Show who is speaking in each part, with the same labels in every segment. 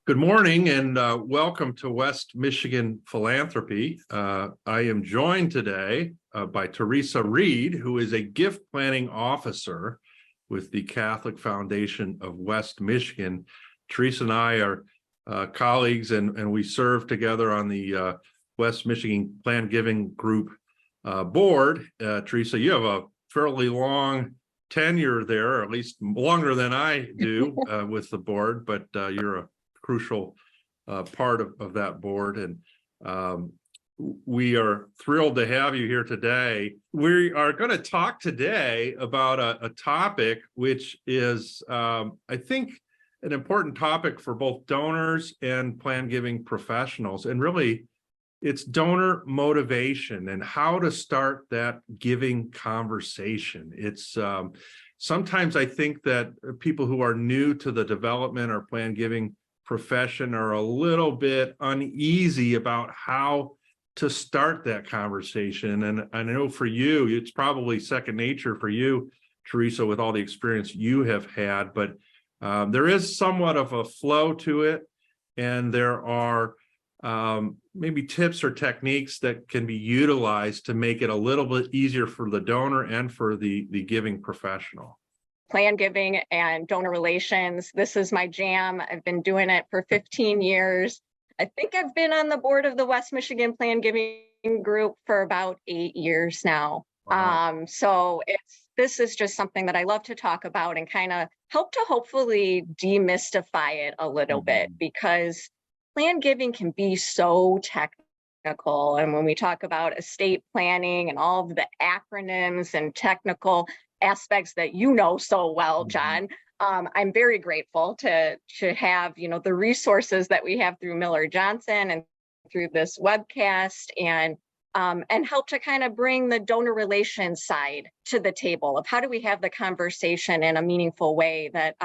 Speaker 1: Good morning and welcome to West Michigan Philanthropy. I am joined today by Teresa Reid, who is a gift planning officer with the Catholic Foundation of West Michigan. Teresa and I are colleagues and we serve together on the West Michigan Plan Giving Group board. Teresa, you have a fairly long tenure there, or at least longer than I do with the board, but you're a crucial part of that board, and we are thrilled to have you here today. We are going to talk today about a topic which is, I think, an important topic for both donors and plan giving professionals, and really it's donor motivation and how to start that giving conversation. It's sometimes I think that people who are new to the development or plan giving profession are a little bit uneasy about how to start that conversation. And I know for you, it's probably second nature for you, Teresa, with all the experience you have had, but there is somewhat of a flow to it. And there are maybe tips or techniques that can be utilized to make it a little bit easier for the donor and for the giving professional.
Speaker 2: Plan giving and donor relations. This is my jam. I've been doing it for 15 years. I think I've been on the board of the West Michigan Plan Giving Group for about 8 years now.
Speaker 1: Wow.
Speaker 2: So this is just something that I love to talk about and kind of help to hopefully demystify it a little bit, because plan giving can be so technical. And when we talk about estate planning and all of the acronyms and technical aspects that you know so well, John, I'm very grateful to have, the resources that we have through Miller Johnson and through this webcast, and help to kind of bring the donor relations side to the table of how do we have the conversation in a meaningful way that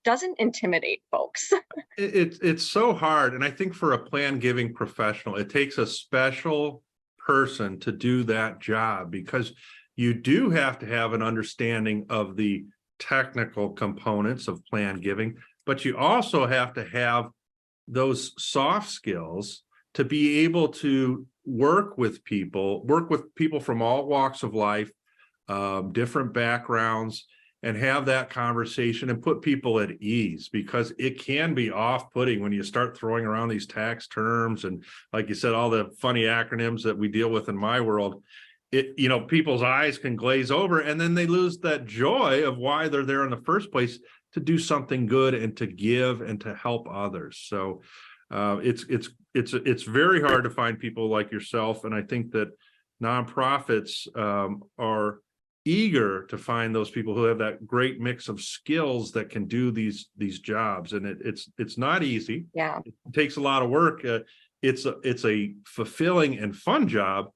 Speaker 2: doesn't intimidate folks.
Speaker 1: It's so hard. And I think for a plan giving professional, it takes a special person to do that job, because you do have to have an understanding of the technical components of plan giving, but you also have to have those soft skills to be able to work with people from all walks of life, different backgrounds, and have that conversation and put people at ease, because it can be off-putting when you start throwing around these tax terms and, like you said, all the funny acronyms that we deal with in my world. People's eyes can glaze over, and then they lose that joy of why they're there in the first place, to do something good and to give and to help others. So it's very hard to find people like yourself, and I think that nonprofits are eager to find those people who have that great mix of skills that can do these jobs, and it's not easy.
Speaker 2: Yeah,
Speaker 1: it takes a lot of work. It's a fulfilling and fun job,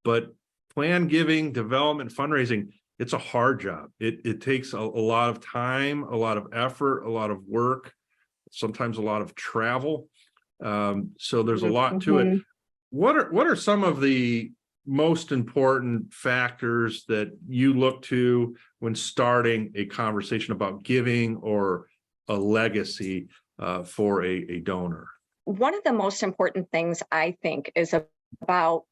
Speaker 1: but plan giving, development, fundraising, it's a hard job. It takes a lot of time, a lot of effort, a lot of work, sometimes a lot of travel. So there's a lot to it. What are some of the most important factors that you look to when starting a conversation about giving or a legacy for a donor?
Speaker 2: One of the most important things, I think, is about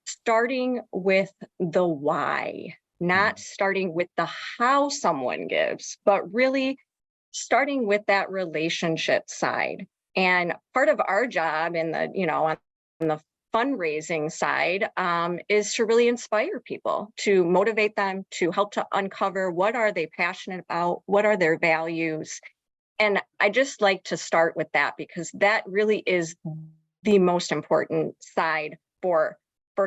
Speaker 2: starting with the why, not starting with the how someone gives, but really starting with that relationship side. And part of our job in the, on the fundraising side is to really inspire people, to motivate them, to help to uncover what are they passionate about, what are their values. And I just like to start with that, because that really is the most important side for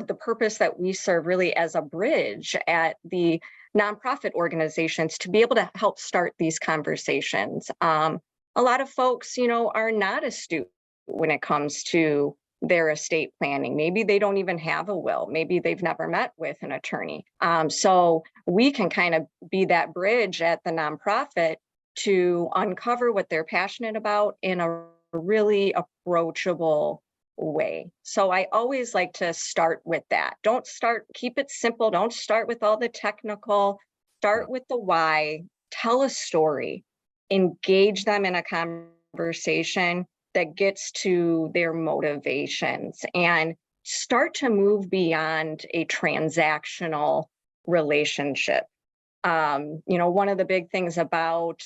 Speaker 2: the purpose that we serve, really as a bridge at the nonprofit organizations, to be able to help start these conversations. A lot of folks, are not astute when it comes to their estate planning. Maybe they don't even have a will. Maybe they've never met with an attorney. So we can kind of be that bridge at the nonprofit to uncover what they're passionate about in a really approachable way. So I always like to start with that. Keep it simple. Don't start with all the technical. Start with the why. Tell a story. Engage them in a conversation that gets to their motivations and start to move beyond a transactional relationship. One of the big things about,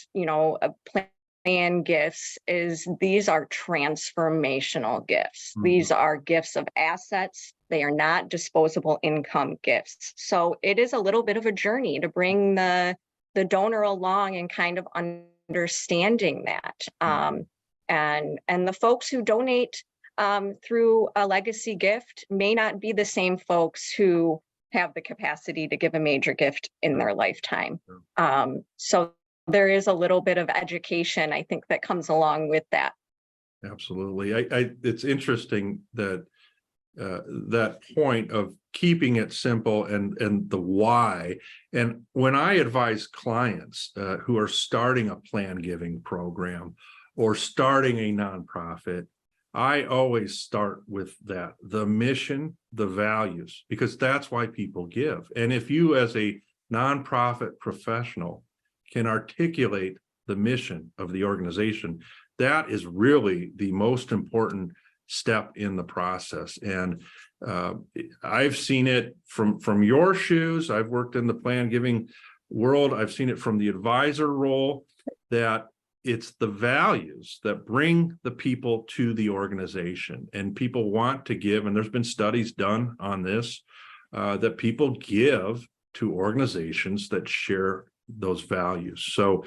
Speaker 2: plan gifts is these are transformational gifts. These are gifts of assets. They are not disposable income gifts. So it is a little bit of a journey to bring the donor along and kind of understanding that. And the folks who donate through a legacy gift may not be the same folks who have the capacity to give a major gift in their lifetime. So there is a little bit of education, I think, that comes along with that.
Speaker 1: Absolutely. It's interesting that that point of keeping it simple and the why. And when I advise clients who are starting a plan giving program or starting a nonprofit, I always start with that, the mission, the values, because that's why people give. And if you as a nonprofit professional can articulate the mission of the organization, that is really the most important step in the process. And I've seen it from your shoes. I've worked in the plan giving world. I've seen it from the advisor role, that it's the values that bring the people to the organization, and people want to give. And there's been studies done on this, that people give to organizations that share those values. So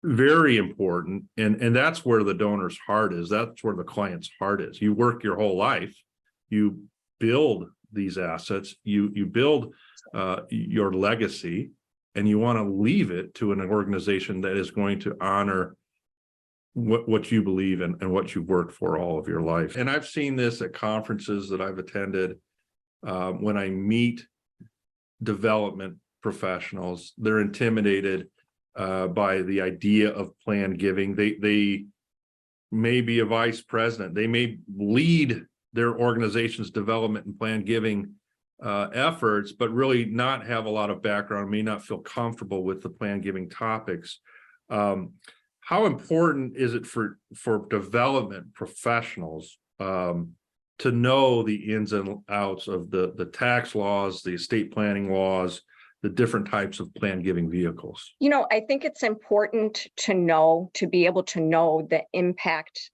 Speaker 1: very important. And that's where the donor's heart is. That's where the client's heart is. You work your whole life, you build these assets, you build your legacy, and you want to leave it to an organization that is going to honor what you believe in and what you've worked for all of your life. And I've seen this at conferences that I've attended. When I meet development professionals, they're intimidated by the idea of plan giving. They may be a vice president. They may lead their organization's development and plan giving efforts, but really not have a lot of background, may not feel comfortable with the plan giving topics. How important is it for development professionals to know the ins and outs of the tax laws, the estate planning laws, the different types of plan giving vehicles?
Speaker 2: I think it's important to be able to know the impact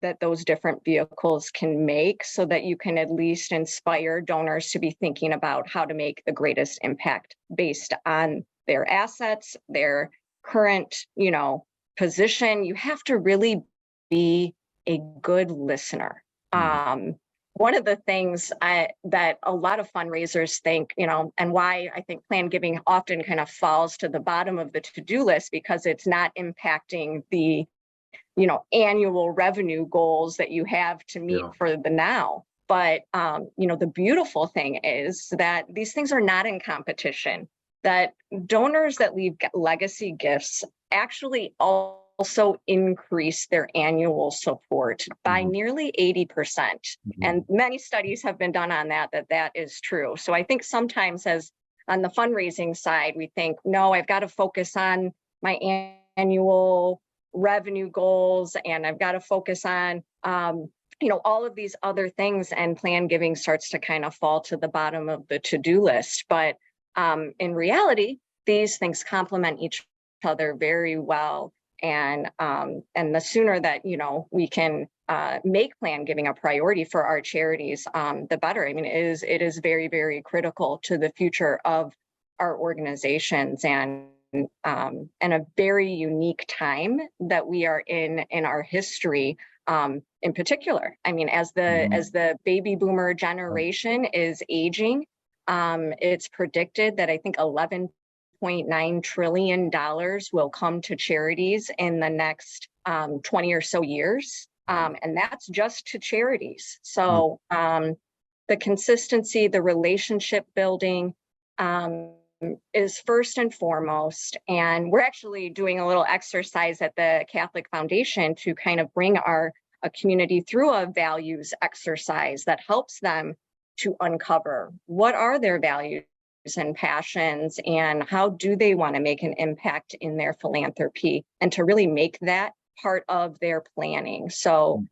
Speaker 2: that those different vehicles can make, so that you can at least inspire donors to be thinking about how to make the greatest impact based on their assets, their current, position. You have to really be a good listener. One of the things that a lot of fundraisers think, and why I think plan giving often kind of falls to the bottom of the to-do list, because it's not impacting the, annual revenue goals that you have to meet for the now. But, the beautiful thing is that these things are not in competition, that donors that leave legacy gifts actually also increase their annual support by nearly 80%. And many studies have been done on that is true. So I think sometimes, as on the fundraising side, we think, no, I've got to focus on my annual revenue goals, and I've got to focus on, all of these other things, and plan giving starts to kind of fall to the bottom of the to-do list. But in reality, these things complement each other very well. And the sooner that, we can make plan giving a priority for our charities, the better. I mean, it is very, very critical to the future of our organizations, and a very unique time that we are in our history. In particular, I mean, as the baby boomer generation is aging, it's predicted that I think $11.9 trillion will come to charities in the next 20 or so years. And that's just to charities. So the consistency, the relationship building is first and foremost. And we're actually doing a little exercise at the Catholic Foundation to kind of bring a community through a values exercise that helps them to uncover what are their values and passions, and how do they want to make an impact in their philanthropy, and to really make that part of their planning. So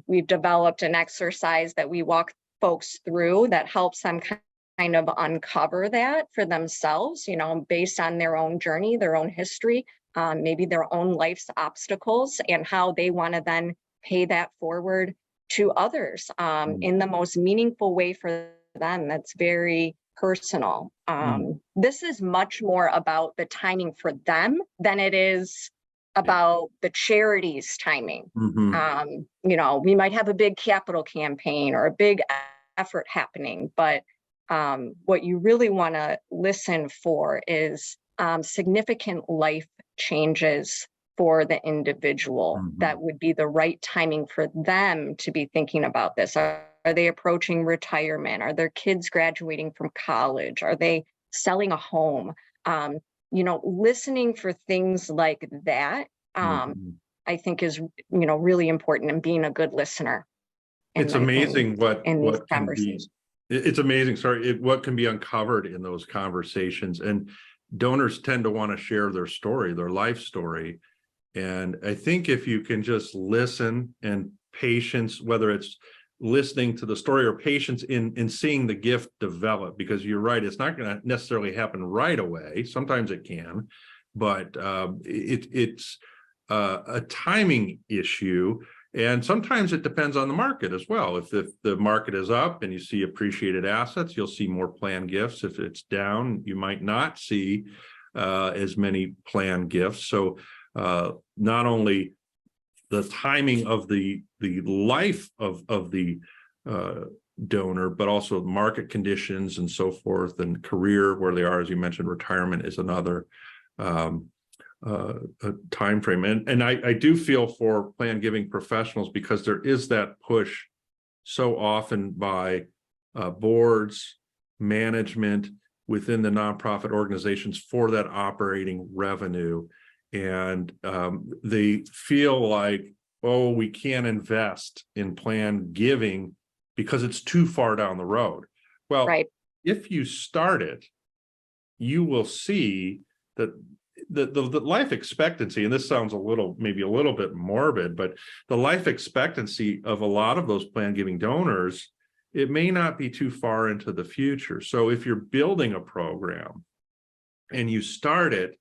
Speaker 2: we've developed an exercise that we walk folks through that helps them kind of uncover that for themselves, based on their own journey, their own history, maybe their own life's obstacles, and how they want to then pay that forward to others in the most meaningful way for them. That's very personal. This is much more about the timing for them than it is about the charity's timing. We might have a big capital campaign or a big effort happening, but what you really want to listen for is significant life changes for the individual that would be the right timing for them to be thinking about this. Are they approaching retirement? Are their kids graduating from college? Are they selling a home? Listening for things like that, I think is, really important, and being a good listener.
Speaker 1: It's amazing what can be. It's amazing, what can be uncovered in those conversations. And donors tend to want to share their story, their life story. And I think if you can just listen, and patience, whether it's listening to the story or patience in seeing the gift develop, because you're right, it's not going to necessarily happen right away. Sometimes it can, but it's a timing issue. And sometimes it depends on the market as well. If the market is up and you see appreciated assets, you'll see more planned gifts. If it's down, you might not see as many planned gifts. So not only the timing of the life of the donor, but also market conditions and so forth, and career, where they are, as you mentioned, retirement is another time frame. And I do feel for plan giving professionals, because there is that push so often by boards, management within the nonprofit organizations for that operating revenue. And they feel like, oh, we can't invest in plan giving because it's too far down the road. Well, if you start it, you will see that the life expectancy, and this sounds maybe a little bit morbid, but the life expectancy of a lot of those plan giving donors, it may not be too far into the future. So if you're building a program and you start it,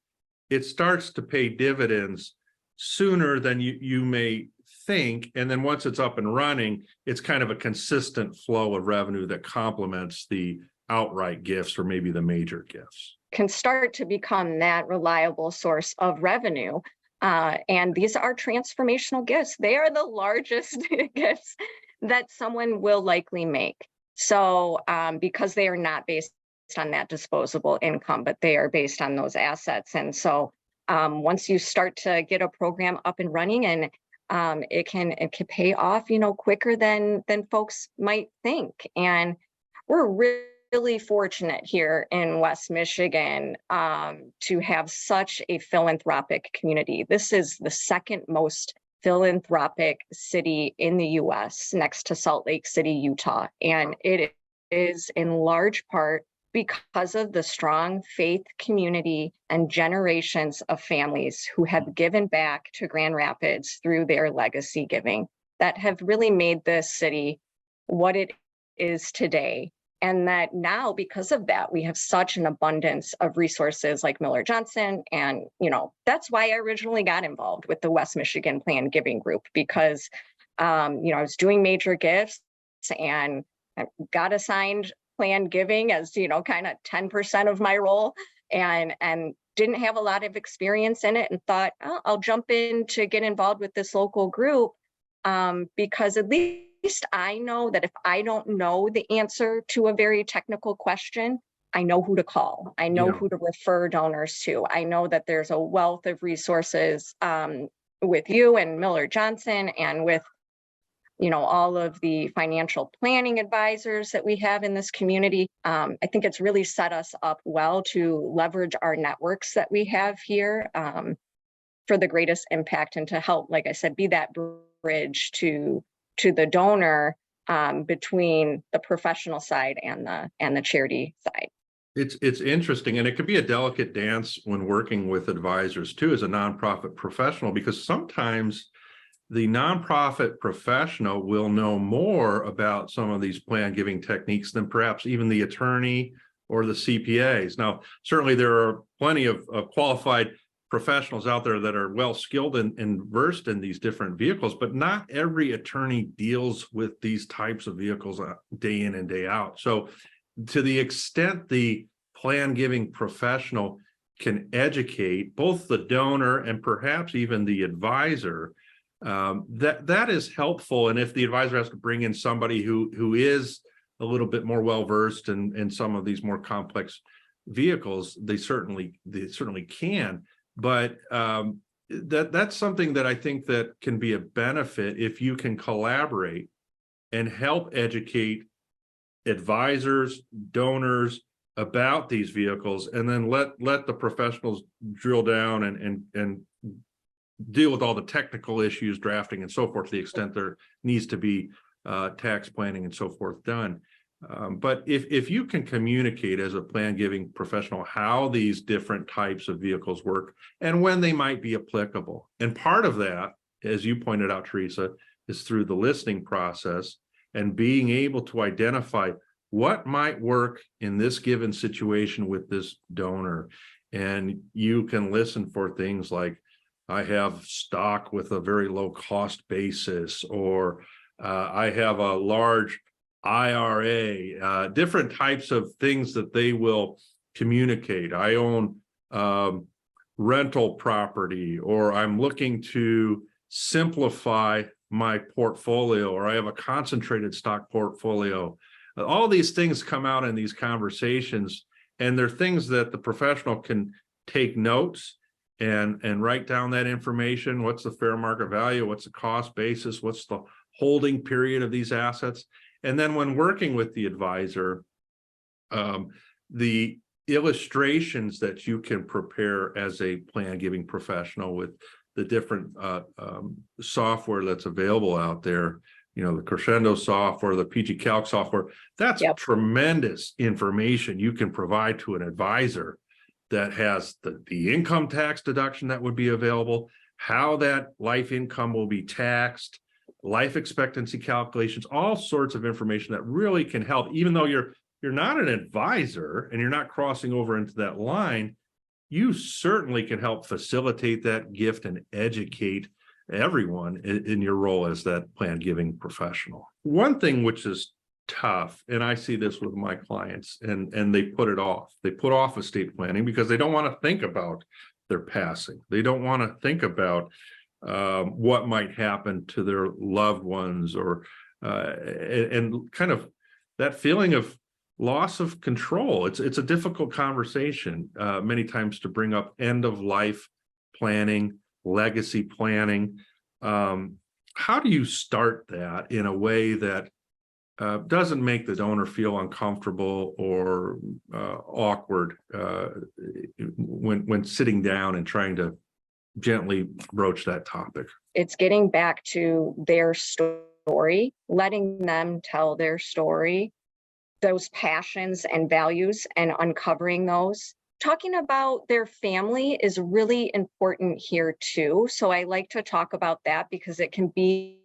Speaker 1: it starts to pay dividends sooner than you may think. And then once it's up and running, it's kind of a consistent flow of revenue that complements the outright gifts or maybe the major gifts.
Speaker 2: Can start to become that reliable source of revenue. And these are transformational gifts. They are the largest gifts that someone will likely make. So because they are not based on that disposable income, but they are based on those assets. And so once you start to get a program up and running, and it can pay off, quicker than folks might think. And we're really fortunate here in West Michigan to have such a philanthropic community. This is the second most philanthropic city in the US, next to Salt Lake City, Utah. And it is in large part because of the strong faith community and generations of families who have given back to Grand Rapids through their legacy giving that have really made this city what it is today. And that now, because of that, we have such an abundance of resources like Miller Johnson. And, that's why I originally got involved with the West Michigan Plan Giving Group, because, I was doing major gifts and I got assigned planned giving as, kind of 10% of my role, and didn't have a lot of experience in it, and thought, oh, I'll jump in to get involved with this local group because at least I know that if I don't know the answer to a very technical question, I know who to call. I know who to refer donors to. I know that there's a wealth of resources with you and Miller Johnson, and with all of the financial planning advisors that we have in this community. I think it's really set us up well to leverage our networks that we have here for the greatest impact, and to help, like I said, be that bridge to the donor between the professional side and the charity side.
Speaker 1: It's interesting, and it could be a delicate dance when working with advisors too, as a nonprofit professional, because sometimes the nonprofit professional will know more about some of these plan giving techniques than perhaps even the attorney or the CPAs. Now, certainly there are plenty of qualified professionals out there that are well skilled and versed in these different vehicles, but not every attorney deals with these types of vehicles day in and day out. So to the extent the plan giving professional can educate both the donor and perhaps even the advisor, that is helpful. And if the advisor has to bring in somebody who is a little bit more well versed in some of these more complex vehicles, they certainly can. But that's something that I think that can be a benefit if you can collaborate and help educate advisors, donors about these vehicles, and then let the professionals drill down and deal with all the technical issues, drafting and so forth, to the extent there needs to be tax planning and so forth done. But if you can communicate as a plan giving professional how these different types of vehicles work and when they might be applicable, and part of that, as you pointed out, Teresa, is through the listing process and being able to identify what might work in this given situation with this donor. And you can listen for things like, I have stock with a very low cost basis, or I have a large IRA, different types of things that they will communicate. I own rental property, or I'm looking to simplify my portfolio, or I have a concentrated stock portfolio. All these things come out in these conversations, and they're things that the professional can take notes and write down that information. What's the fair market value? What's the cost basis? What's the holding period of these assets? And then when working with the advisor, the illustrations that you can prepare as a plan giving professional with the different software that's available out there, the Crescendo software, the PG Calc software, that's tremendous information you can provide to an advisor that has the income tax deduction that would be available, how that life income will be taxed, life expectancy calculations, all sorts of information that really can help. Even though you're not an advisor and you're not crossing over into that line, you certainly can help facilitate that gift and educate everyone in your role as that plan giving professional. One thing which is tough, and I see this with my clients, and they put it off. They put off estate planning because they don't want to think about their passing. They don't want to think about what might happen to their loved ones, or and kind of that feeling of loss of control. It's a difficult conversation many times to bring up end of life planning, legacy planning. How do you start that in a way that doesn't make the donor feel uncomfortable or awkward when sitting down and trying to gently broach that topic?
Speaker 2: It's getting back to their story, letting them tell their story, those passions and values, and uncovering those. Talking about their family is really important here too. So I like to talk about that because it can be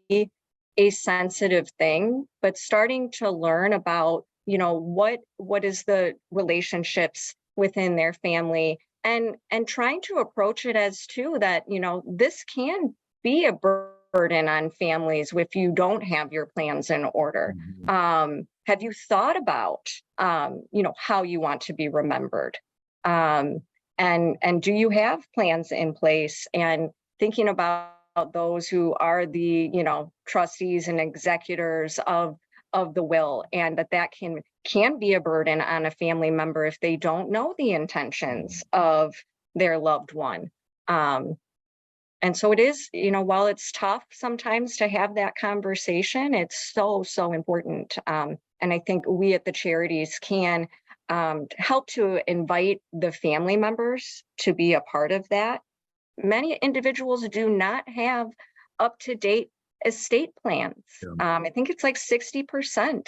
Speaker 2: a sensitive thing, but starting to learn about, what is the relationships within their family, and trying to approach it as too that, this can be a burden on families if you don't have your plans in order.
Speaker 1: Mm-hmm.
Speaker 2: Have you thought about, how you want to be remembered? And do you have plans in place, and thinking about those who are the, trustees and executors of the will, and that can be a burden on a family member if they don't know the intentions of their loved one. And so it is, while it's tough sometimes to have that conversation, it's so important. And I think we at the charities can help to invite the family members to be a part of that. Many individuals do not have up-to-date estate plans. I think it's like 60%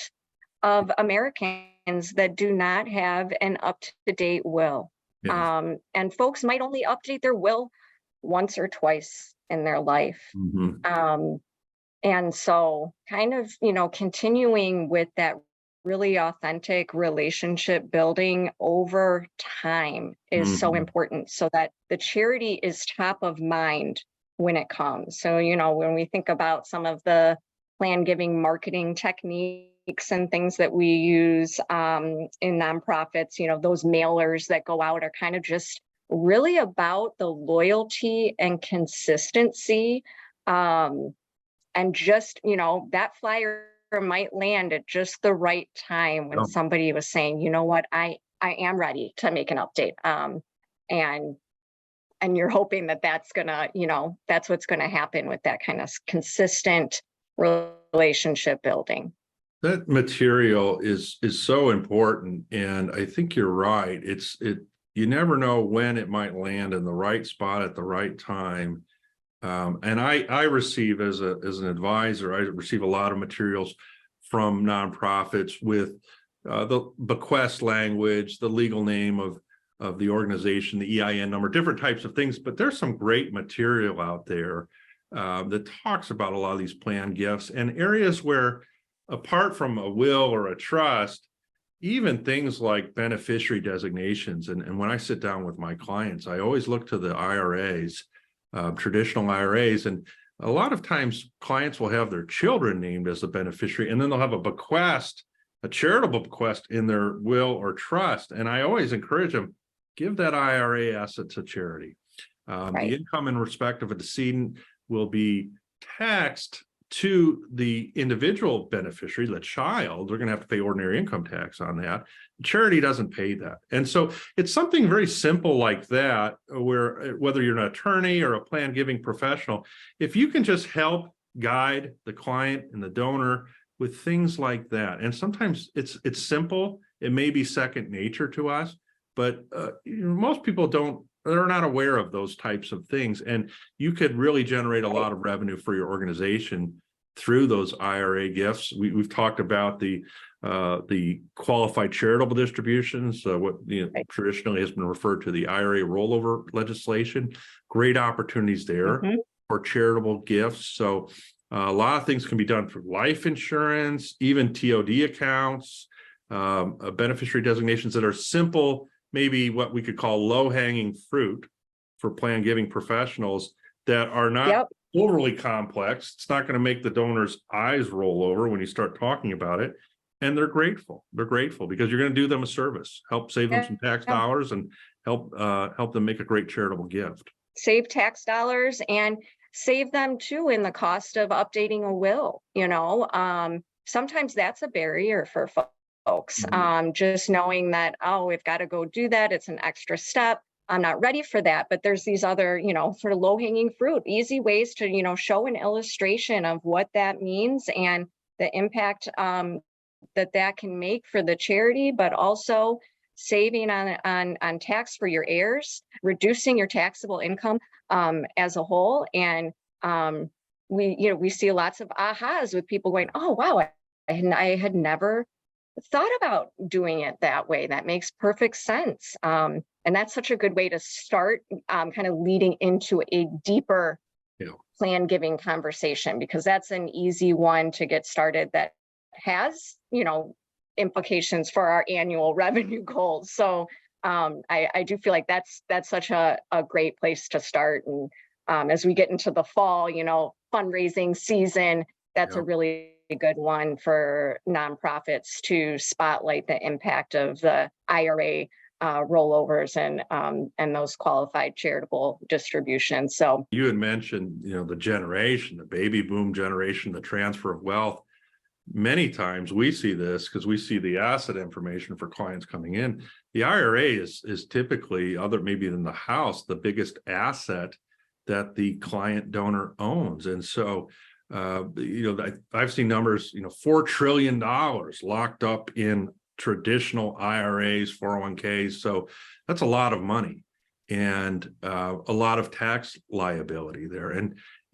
Speaker 2: of Americans that do not have an up-to-date will.
Speaker 1: Yeah.
Speaker 2: And folks might only update their will once or twice in their life. And so kind of, continuing with that really authentic relationship building over time is so important, so that the charity is top of mind when it comes. So, when we think about some of the plan giving marketing techniques and things that we use in nonprofits, those mailers that go out are kind of just really about the loyalty and consistency. And just, that flyer might land at just the right time when somebody was saying, you know what, I am ready to make an update. And you're hoping that that's gonna, that's what's gonna happen with that kind of consistent relationship building.
Speaker 1: That material is so important, and I think you're right. You never know when it might land in the right spot at the right time. And I receive as an advisor, I receive a lot of materials from nonprofits with the bequest language, the legal name of the organization, the EIN number, different types of things. But there's some great material out there that talks about a lot of these planned gifts and areas where, apart from a will or a trust, even things like beneficiary designations. And when I sit down with my clients, I always look to the IRAs. Traditional IRAs, and a lot of times clients will have their children named as the beneficiary, and then they'll have a bequest, a charitable bequest in their will or trust. And I always encourage them, give that IRA asset to charity. The income in respect of a decedent will be taxed to the individual beneficiary, the child. They're going to have to pay ordinary income tax on that. Charity doesn't pay that. And so it's something very simple like that, where whether you're an attorney or a plan giving professional, if you can just help guide the client and the donor with things like that. And sometimes it's simple. It may be second nature to us, but most people they're not aware of those types of things. And you could really generate a lot of revenue for your organization through those IRA gifts. We've talked about the qualified charitable distributions, what traditionally has been referred to the IRA rollover legislation. Great opportunities there for charitable gifts. So a lot of things can be done for life insurance, even TOD accounts, beneficiary designations that are simple, maybe what we could call low-hanging fruit for plan giving professionals that are not overly complex. It's not going to make the donor's eyes roll over when you start talking about it. And they're grateful. They're grateful because you're going to do them a service, help save them some tax dollars, and help them make a great charitable gift.
Speaker 2: Save tax dollars and save them too in the cost of updating a will. Sometimes that's a barrier for folks. Just knowing that, we've got to go do that. It's an extra step. I'm not ready for that. But there's these other, sort of low-hanging fruit, easy ways to, show an illustration of what that means and the impact that can make for the charity, but also saving on tax for your heirs, reducing your taxable income as a whole. And we see lots of ahas with people going, oh, wow, I had never thought about doing it that way. That makes perfect sense. And that's such a good way to start kind of leading into a deeper plan giving conversation, because that's an easy one to get started that has, implications for our annual revenue goals. So I do feel like that's such a great place to start. And as we get into the fall, fundraising season, that's a really good one for nonprofits to spotlight the impact of the IRA rollovers and those qualified charitable distributions. So
Speaker 1: you had mentioned, the baby boom generation, the transfer of wealth. Many times we see this because we see the asset information for clients coming in. The IRA is typically, other maybe than the house, the biggest asset that the client donor owns. And so I've seen numbers, $4 trillion locked up in traditional IRAs, 401ks. So that's a lot of money and a lot of tax liability there.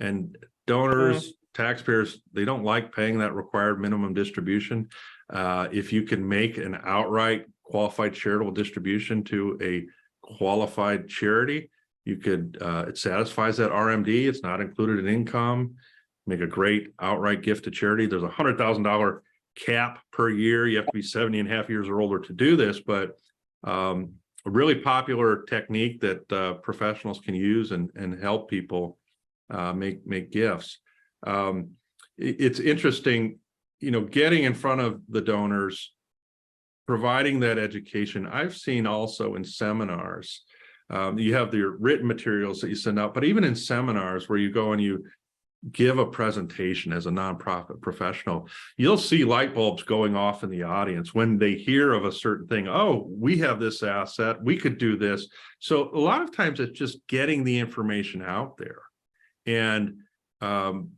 Speaker 1: And donors taxpayers, they don't like paying that required minimum distribution. If you can make an outright qualified charitable distribution to a qualified charity, you could, it satisfies that RMD. It's not included in income. Make a great outright gift to charity. There's a $100,000 cap per year. You have to be 70 and a half years or older to do this, but a really popular technique that professionals can use and help people make gifts. It's interesting, getting in front of the donors, providing that education. I've seen also in seminars, you have your written materials that you send out, but even in seminars where you go and you give a presentation as a nonprofit professional, you'll see light bulbs going off in the audience when they hear of a certain thing. Oh, we have this asset, we could do this. So a lot of times it's just getting the information out there. And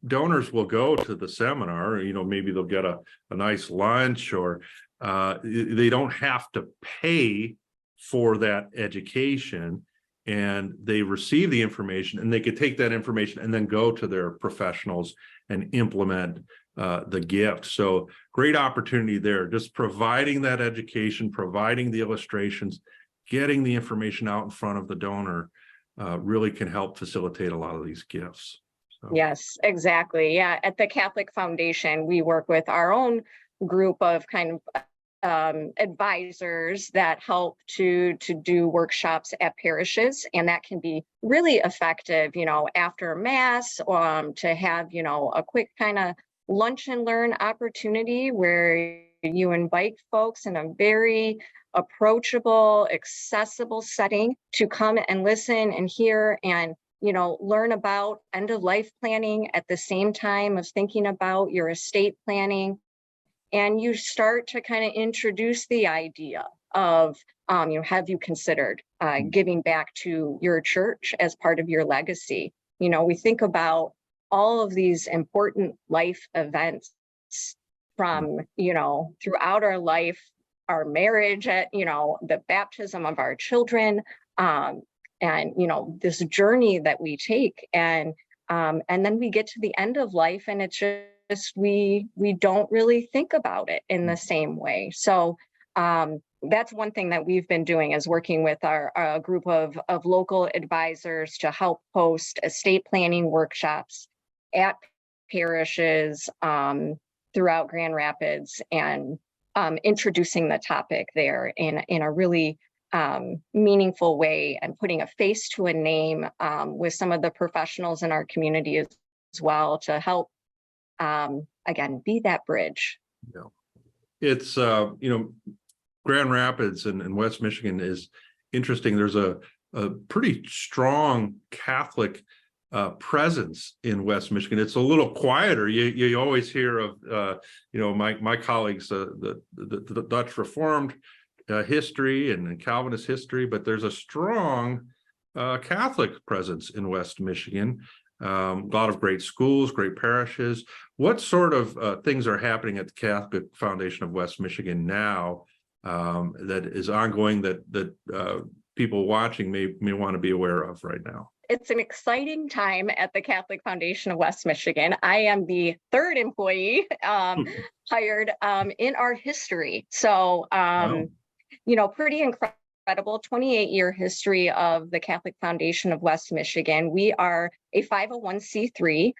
Speaker 1: donors will go to the seminar, maybe they'll get a nice lunch, or they don't have to pay for that education, and they receive the information, and they could take that information and then go to their professionals and implement the gift. So great opportunity there, just providing that education, providing the illustrations, getting the information out in front of the donor really can help facilitate a lot of these gifts. So.
Speaker 2: Yes, exactly. Yeah, at the Catholic Foundation, we work with our own group of kind of advisors that help to do workshops at parishes, and that can be really effective, after Mass, to have, a quick kind of lunch and learn opportunity where you invite folks in a very approachable, accessible setting to come and listen and hear and learn about end of life planning at the same time of thinking about your estate planning. And you start to kind of introduce the idea of, have you considered giving back to your church as part of your legacy? We think about all of these important life events from, throughout our life, our marriage, the baptism of our children, and this journey that we take, and then we get to the end of life, and it's just we don't really think about it in the same way. So that's one thing that we've been doing, is working with our group of local advisors to help host estate planning workshops at parishes throughout Grand Rapids, and introducing the topic there in a really meaningful way, and putting a face to a name with some of the professionals in our community as well, to help again be that bridge.
Speaker 1: Yeah, it's Grand Rapids and West Michigan is interesting. There's a pretty strong Catholic presence in West Michigan. It's a little quieter. You always hear of my colleagues, the Dutch Reformed history and Calvinist history, but there's a strong Catholic presence in West Michigan. A lot of great schools, great parishes. What sort of things are happening at the Catholic Foundation of West Michigan now that is ongoing that people watching may want to be aware of right now?
Speaker 2: It's an exciting time at the Catholic Foundation of West Michigan. I am the third employee hired in our history. So, pretty incredible 28-year history of the Catholic Foundation of West Michigan. We are a 501c3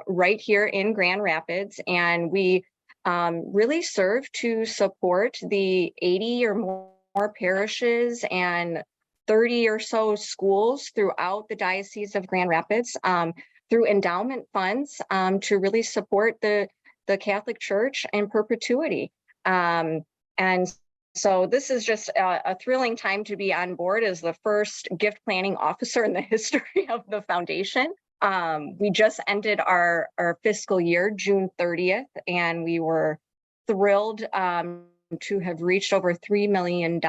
Speaker 2: right here in Grand Rapids, and we really serve to support the 80 or more parishes and 30 or so schools throughout the Diocese of Grand Rapids through endowment funds to really support the Catholic Church in perpetuity. And so this is just a thrilling time to be on board as the first gift planning officer in the history of the foundation. We just ended our fiscal year, June 30th, and we were thrilled to have reached over $3 million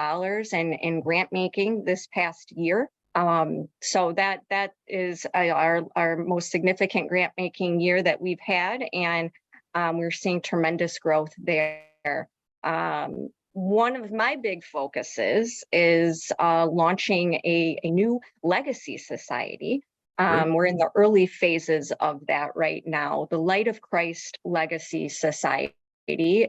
Speaker 2: in grant making this past year. So that is our most significant grant making year that we've had, and we're seeing tremendous growth there. One of my big focuses is launching a new legacy society We're in the early phases of that right now. The Light of Christ Legacy Society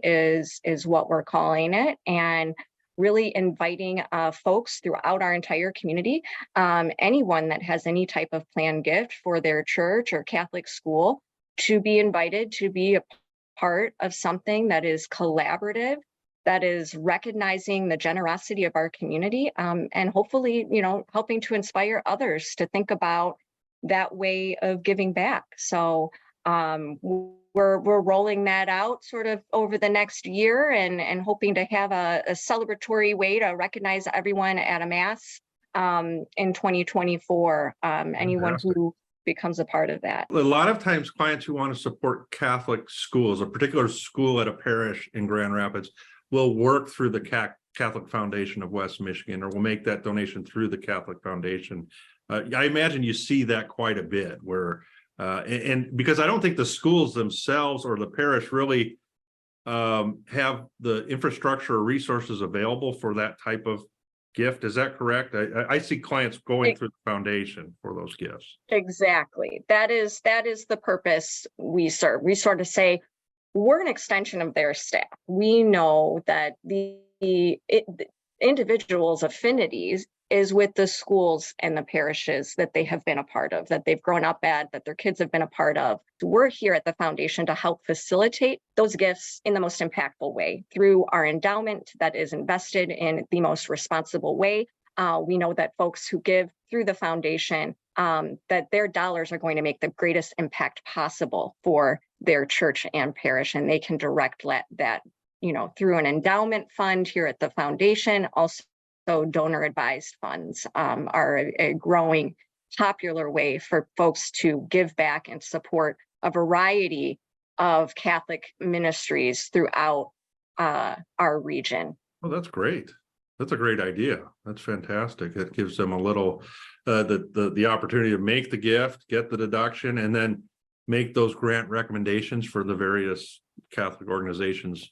Speaker 2: is what we're calling it, and really inviting folks throughout our entire community, anyone that has any type of planned gift for their church or Catholic school, to be invited to be a part of something that is collaborative, that is recognizing the generosity of our community, and hopefully, helping to inspire others to think about that way of giving back. So we're rolling that out sort of over the next year, and hoping to have a celebratory way to recognize everyone at a mass in 2024. Anyone who becomes a part of that.
Speaker 1: A lot of times clients who want to support Catholic schools, a particular school at a parish in Grand Rapids, will work through the Catholic Foundation of West Michigan, or will make that donation through the Catholic Foundation. I imagine you see that quite a bit, where and because I don't think the schools themselves or the parish really have the infrastructure or resources available for that type of gift. Is that correct? I see clients going through the foundation for those gifts.
Speaker 2: Exactly. That is the purpose we serve. We sort of say we're an extension of their staff. We know that the individuals' affinities is with the schools and the parishes that they have been a part of, that they've grown up at, that their kids have been a part of. We're here at the foundation to help facilitate those gifts in the most impactful way through our endowment that is invested in the most responsible way. We know that folks who give through the foundation, that their dollars are going to make the greatest impact possible for their church and parish, and they can direct that through an endowment fund here at the foundation. Also, donor advised funds are a growing popular way for folks to give back and support a variety of Catholic ministries throughout our region.
Speaker 1: Oh, that's great. That's a great idea. That's fantastic. It gives them a little the opportunity to make the gift, get the deduction, and then make those grant recommendations for the various Catholic organizations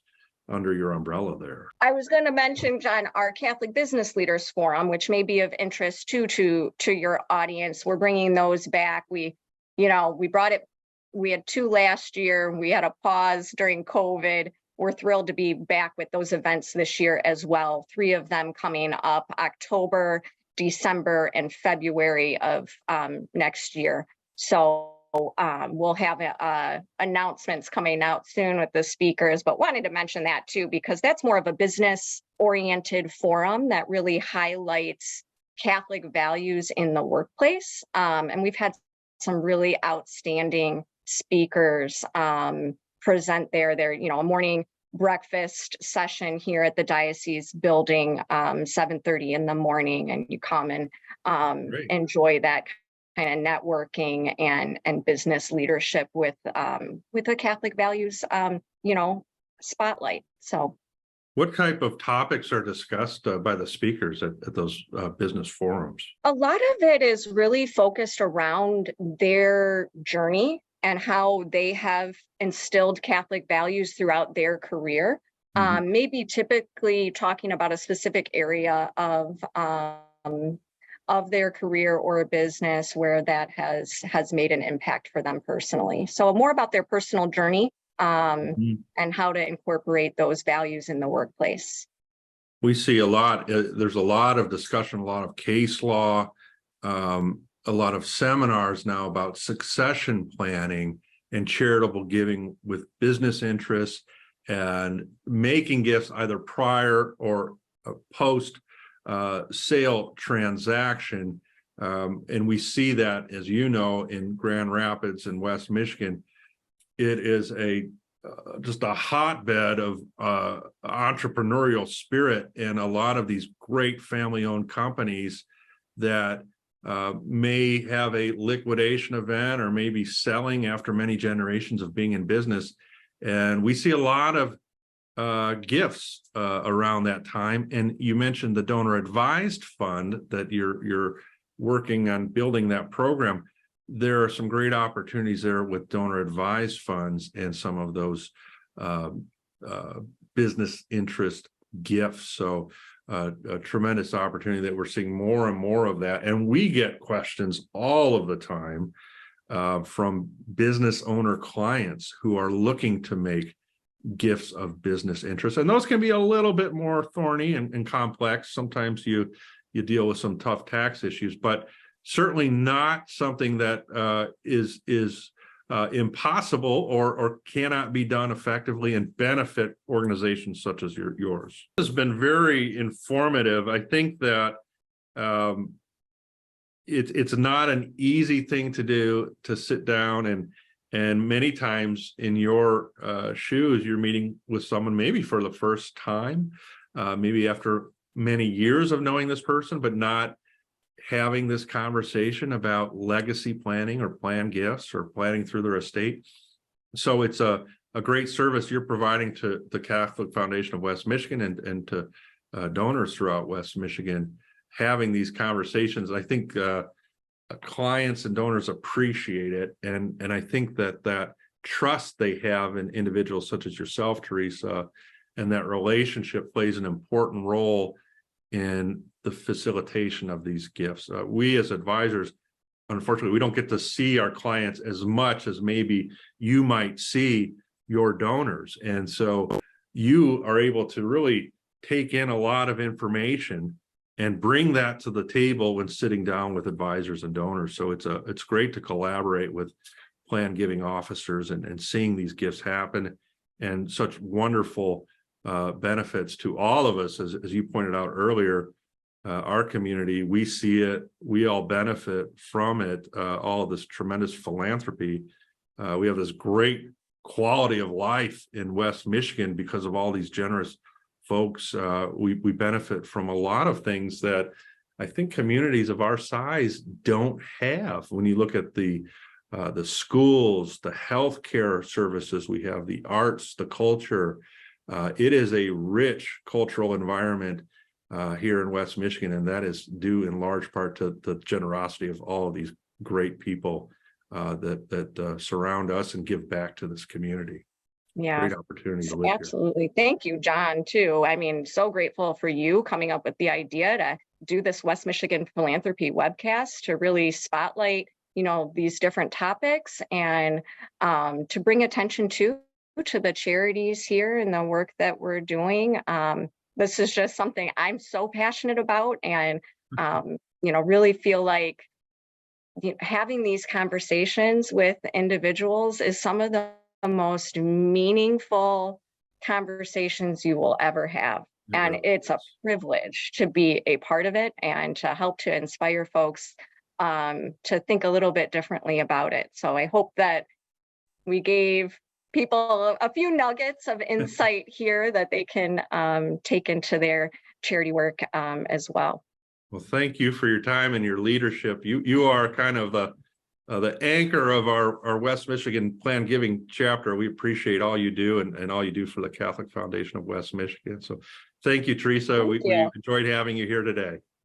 Speaker 1: under your umbrella there. I
Speaker 2: was going to mention, John, our Catholic Business Leaders Forum, which may be of interest to your audience. We're bringing those back. We brought it. We had 2 last year. We had a pause during COVID. We're thrilled to be back with those events this year as well. 3 of them coming up: October, December, and February of next year. So we'll have announcements coming out soon with the speakers, but wanted to mention that too, because that's more of a business oriented forum that really highlights Catholic values in the workplace. And we've had some really outstanding speakers present there. A morning breakfast session here at the diocese building, 7:30 in the morning, and you come and enjoy that kind of networking and business leadership with the Catholic values, spotlight. So,
Speaker 1: what type of topics are discussed by the speakers at those business forums?
Speaker 2: A lot of it is really focused around their journey and how they have instilled Catholic values throughout their career. Mm-hmm. Maybe typically talking about a specific area of their career or a business where that has made an impact for them personally. So more about their personal journey and how to incorporate those values in the workplace.
Speaker 1: We see a lot. There's a lot of discussion, a lot of case law, a lot of seminars now about succession planning and charitable giving with business interests, and making gifts either prior or post sale transaction. And we see that, as you know, in Grand Rapids and West Michigan. It is just a hotbed of entrepreneurial spirit, and a lot of these great family-owned companies that may have a liquidation event or maybe selling after many generations of being in business. And we see a lot of gifts around that time. And you mentioned the donor advised fund that you're working on building that program. There are some great opportunities there with donor advised funds and some of those business interest gifts. So a tremendous opportunity that we're seeing more and more of that. And we get questions all of the time from business owner clients who are looking to make gifts of business interest. And those can be a little bit more thorny and complex. Sometimes you deal with some tough tax issues, but certainly not something that is impossible or cannot be done effectively and benefit organizations such as yours. This has been very informative. I think that it's not an easy thing to do, to sit down and many times in your shoes, you're meeting with someone maybe for the first time, maybe after many years of knowing this person, but not having this conversation about legacy planning or planned gifts or planning through their estate. So it's a great service you're providing to the Catholic Foundation of West Michigan and to donors throughout West Michigan, having these conversations. I think clients and donors appreciate it. And I think that trust they have in individuals such as yourself, Teresa, and that relationship plays an important role in the facilitation of these gifts. We as advisors, unfortunately, we don't get to see our clients as much as maybe you might see your donors. And so you are able to really take in a lot of information and bring that to the table when sitting down with advisors and donors. So it's great to collaborate with plan giving officers and seeing these gifts happen, and such wonderful benefits to all of us. As you pointed out earlier, our community, we see it, we all benefit from it, all of this tremendous philanthropy. We have this great quality of life in West Michigan because of all these generous folks. We benefit from a lot of things that I think communities of our size don't have. When you look at the schools, the healthcare services we have, the arts, the culture, it is a rich cultural environment here in West Michigan, and that is due in large part to the generosity of all of these great people that surround us and give back to this community.
Speaker 2: Yeah,
Speaker 1: great opportunity to live
Speaker 2: absolutely. Here. Thank you, John, too. I mean, so grateful for you coming up with the idea to do this West Michigan Philanthropy webcast to really spotlight, these different topics and to bring attention to the charities here and the work that we're doing. This is just something I'm so passionate about, and really feel like having these conversations with individuals is some of the most meaningful conversations you will ever have. And it's a privilege to be a part of it and to help to inspire folks to think a little bit differently about it. So I hope that we gave people a few nuggets of insight here that they can take into their charity work as well.
Speaker 1: Well, thank you for your time and your leadership. You are kind of the anchor of our West Michigan Plan Giving chapter. We appreciate all you do and all you do for the Catholic Foundation of West Michigan. So thank you, Teresa. We enjoyed having you here today.